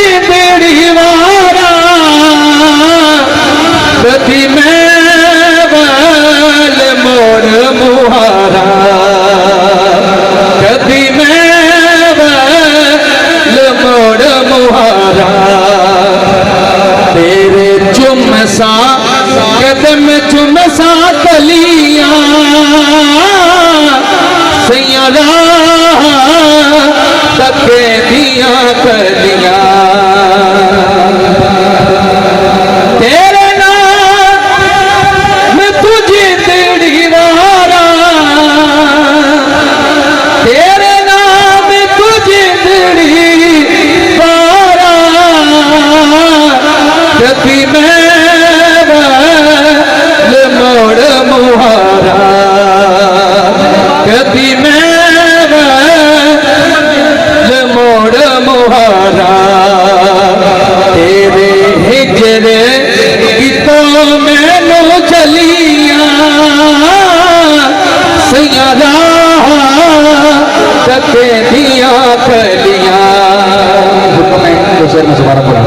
जिंदड़ी वारा कभी मैं वाल मोड़ मुहारा कभी मैं वाल मोड़ मुहारा तेरे चुमसा कदम चुमसा कलियां सैयदा तके दिया कलियां तेरे नाम तुझे तेरी वारा तेरे नाम तुझे तेरी वारा कभी मैं वाल मोड़ मुहारा कभी मैं वाल मोड़ मुहारा तेरे हिजरे गीतों मैनू चलिया सैयदा तके दिया कलियां। शेर में दोबारा पढ़ा